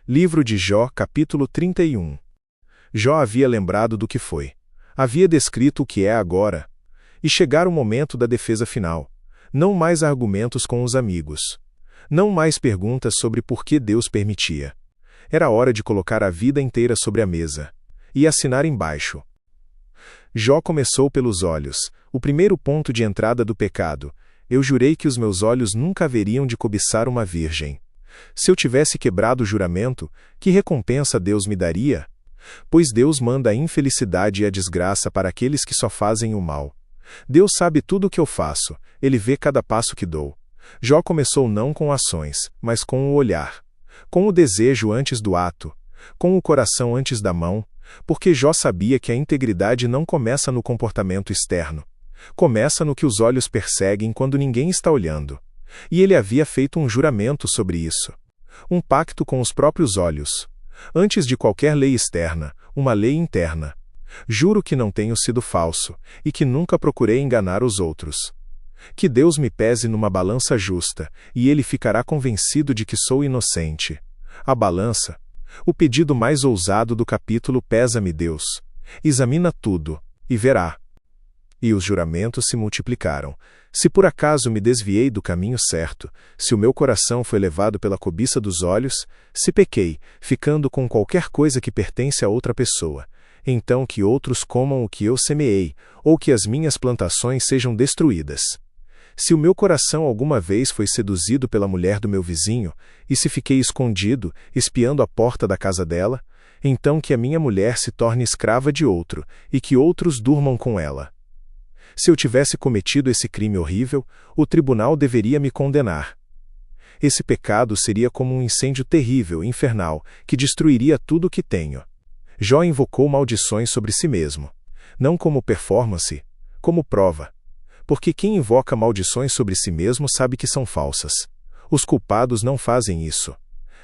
Livro de Jó, capítulo 31. Jó havia lembrado do que foi. Havia descrito o que é agora. E chegara o momento da defesa final. Não mais argumentos com os amigos. Não mais perguntas sobre por que Deus permitia. Era hora de colocar a vida inteira sobre a mesa. E assinar embaixo. Jó começou pelos olhos, o primeiro ponto de entrada do pecado. Eu jurei que os meus olhos nunca haveriam de cobiçar uma virgem. Se eu tivesse quebrado o juramento, que recompensa Deus me daria? Pois Deus manda a infelicidade e a desgraça para aqueles que só fazem o mal. Deus sabe tudo o que eu faço, Ele vê cada passo que dou. Jó começou não com ações, mas com o olhar. Com o desejo antes do ato. Com o coração antes da mão, porque Jó sabia que a integridade não começa no comportamento externo. Começa no que os olhos perseguem quando ninguém está olhando. E ele havia feito um juramento sobre isso. Um pacto com os próprios olhos. Antes de qualquer lei externa, uma lei interna. Juro que não tenho sido falso, e que nunca procurei enganar os outros. Que Deus me pese numa balança justa, e Ele ficará convencido de que sou inocente. A balança. O pedido mais ousado do capítulo pesa-me Deus. Examina tudo, e verá. E os juramentos se multiplicaram. Se por acaso me desviei do caminho certo, se o meu coração foi levado pela cobiça dos olhos, se pequei, ficando com qualquer coisa que pertence a outra pessoa, então que outros comam o que eu semeei, ou que as minhas plantações sejam destruídas. Se o meu coração alguma vez foi seduzido pela mulher do meu vizinho, e se fiquei escondido, espiando a porta da casa dela, então que a minha mulher se torne escrava de outro, e que outros durmam com ela. Se eu tivesse cometido esse crime horrível, o tribunal deveria me condenar. Esse pecado seria como um incêndio terrível, infernal, que destruiria tudo o que tenho. Jó invocou maldições sobre si mesmo. Não como performance, como prova. Porque quem invoca maldições sobre si mesmo sabe que são falsas. Os culpados não fazem isso.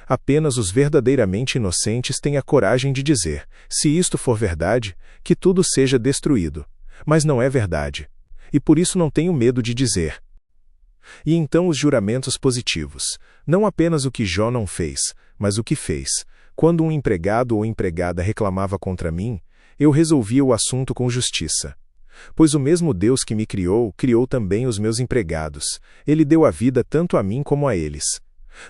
Apenas os verdadeiramente inocentes têm a coragem de dizer, se isto for verdade, que tudo seja destruído. Mas não é verdade. E por isso não tenho medo de dizer. E então os juramentos positivos. Não apenas o que Jó não fez, mas o que fez. Quando um empregado ou empregada reclamava contra mim, eu resolvia o assunto com justiça. Pois o mesmo Deus que me criou, criou também os meus empregados. Ele deu a vida tanto a mim como a eles.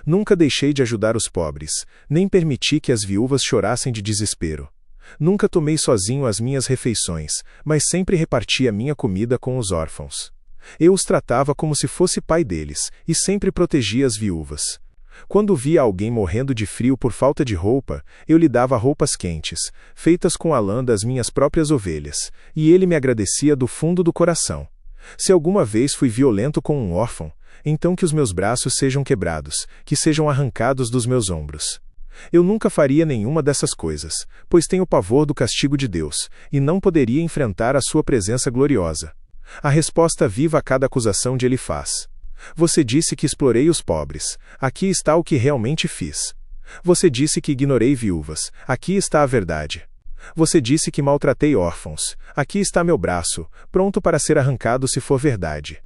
Nunca deixei de ajudar os pobres, nem permiti que as viúvas chorassem de desespero. Nunca tomei sozinho as minhas refeições, mas sempre reparti a minha comida com os órfãos. Eu os tratava como se fosse pai deles, e sempre protegia as viúvas. Quando via alguém morrendo de frio por falta de roupa, eu lhe dava roupas quentes, feitas com a lã das minhas próprias ovelhas, e ele me agradecia do fundo do coração. Se alguma vez fui violento com um órfão, então que os meus braços sejam quebrados, que sejam arrancados dos meus ombros. Eu nunca faria nenhuma dessas coisas, pois tenho pavor do castigo de Deus, e não poderia enfrentar a sua presença gloriosa. A resposta viva a cada acusação de Elifaz. Você disse que explorei os pobres, aqui está o que realmente fiz. Você disse que ignorei viúvas, aqui está a verdade. Você disse que maltratei órfãos, aqui está meu braço, pronto para ser arrancado se for verdade.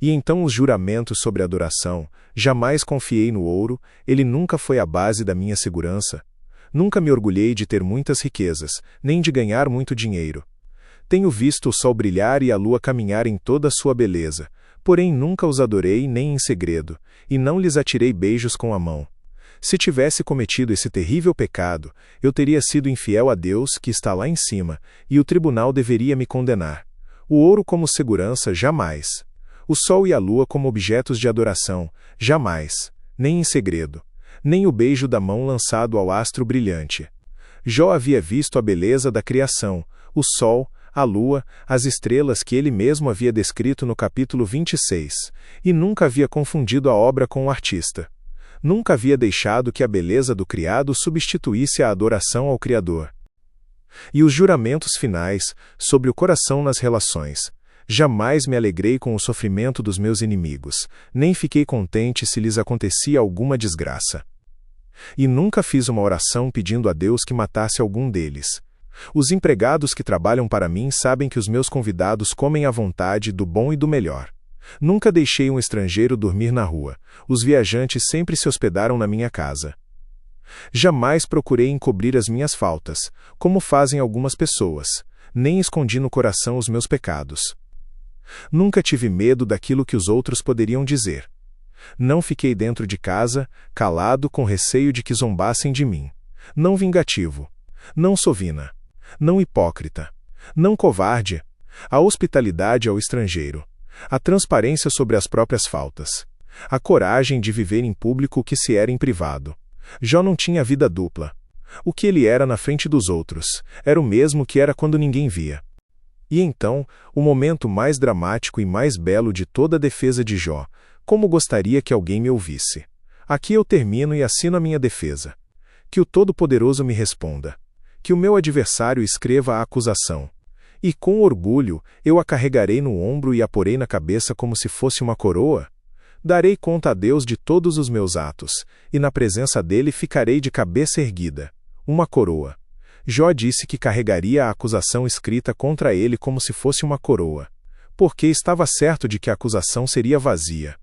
E então os juramentos sobre adoração, jamais confiei no ouro, ele nunca foi a base da minha segurança. Nunca me orgulhei de ter muitas riquezas, nem de ganhar muito dinheiro. Tenho visto o sol brilhar e a lua caminhar em toda a sua beleza, porém nunca os adorei nem em segredo, e não lhes atirei beijos com a mão. Se tivesse cometido esse terrível pecado, eu teria sido infiel a Deus que está lá em cima, e o tribunal deveria me condenar. O ouro como segurança, jamais. O sol e a lua como objetos de adoração, jamais, nem em segredo, nem o beijo da mão lançado ao astro brilhante. Jó havia visto a beleza da criação, o sol, a lua, as estrelas que ele mesmo havia descrito no capítulo 26, e nunca havia confundido a obra com o artista. Nunca havia deixado que a beleza do criado substituísse a adoração ao Criador. E os juramentos finais, sobre o coração nas relações. Jamais me alegrei com o sofrimento dos meus inimigos, nem fiquei contente se lhes acontecia alguma desgraça. E nunca fiz uma oração pedindo a Deus que matasse algum deles. Os empregados que trabalham para mim sabem que os meus convidados comem à vontade do bom e do melhor. Nunca deixei um estrangeiro dormir na rua, os viajantes sempre se hospedaram na minha casa. Jamais procurei encobrir as minhas faltas, como fazem algumas pessoas, nem escondi no coração os meus pecados. Nunca tive medo daquilo que os outros poderiam dizer. Não fiquei dentro de casa, calado com receio de que zombassem de mim. Não vingativo. Não sovina. Não hipócrita. Não covarde. A hospitalidade ao estrangeiro. A transparência sobre as próprias faltas. A coragem de viver em público o que se era em privado. Jó não tinha vida dupla. O que ele era na frente dos outros era o mesmo que era quando ninguém via. E então, o momento mais dramático e mais belo de toda a defesa de Jó. Como gostaria que alguém me ouvisse. Aqui eu termino e assino a minha defesa. Que o Todo-Poderoso me responda. Que o meu adversário escreva a acusação. E com orgulho eu a carregarei no ombro e a porei na cabeça como se fosse uma coroa. Darei conta a Deus de todos os meus atos, e na presença dele ficarei de cabeça erguida. Uma coroa. Jó disse que carregaria a acusação escrita contra ele como se fosse uma coroa. Porque estava certo de que a acusação seria vazia.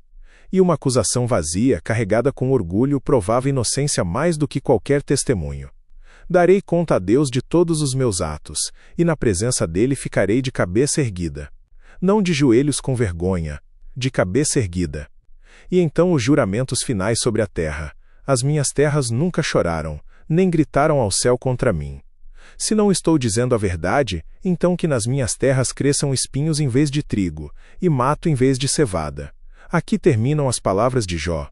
E uma acusação vazia, carregada com orgulho, provava inocência mais do que qualquer testemunho. Darei conta a Deus de todos os meus atos, e na presença dele ficarei de cabeça erguida. Não de joelhos com vergonha, de cabeça erguida. E então os juramentos finais sobre a terra. As minhas terras nunca choraram, nem gritaram ao céu contra mim. Se não estou dizendo a verdade, então que nas minhas terras cresçam espinhos em vez de trigo, e mato em vez de cevada. Aqui terminam as palavras de Jó.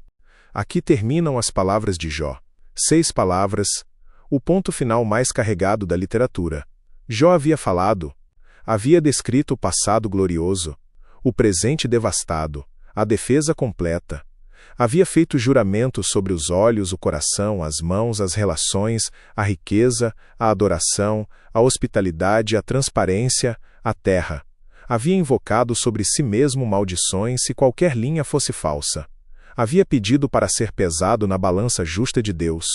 Aqui terminam as palavras de Jó. 6 palavras, o ponto final mais carregado da literatura. Jó havia falado, havia descrito o passado glorioso, o presente devastado, a defesa completa. Havia feito juramentos sobre os olhos, o coração, as mãos, as relações, a riqueza, a adoração, a hospitalidade, a transparência, a terra. Havia invocado sobre si mesmo maldições se qualquer linha fosse falsa. Havia pedido para ser pesado na balança justa de Deus.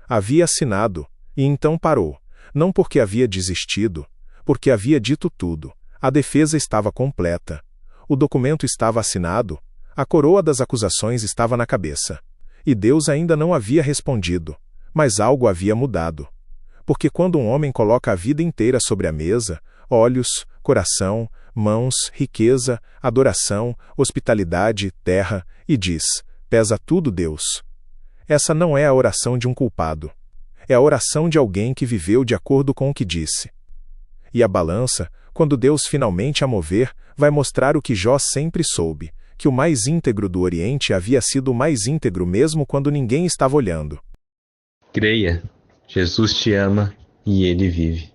Havia assinado, e então parou, não porque havia desistido, porque havia dito tudo. A defesa estava completa. O documento estava assinado, a coroa das acusações estava na cabeça. E Deus ainda não havia respondido, mas algo havia mudado. Porque quando um homem coloca a vida inteira sobre a mesa, olhos, coração, mãos, riqueza, adoração, hospitalidade, terra, e diz, pesa tudo Deus. Essa não é a oração de um culpado. É a oração de alguém que viveu de acordo com o que disse. E a balança, quando Deus finalmente a mover, vai mostrar o que Jó sempre soube, que o mais íntegro do Oriente havia sido o mais íntegro mesmo quando ninguém estava olhando. Creia, Jesus te ama e ele vive.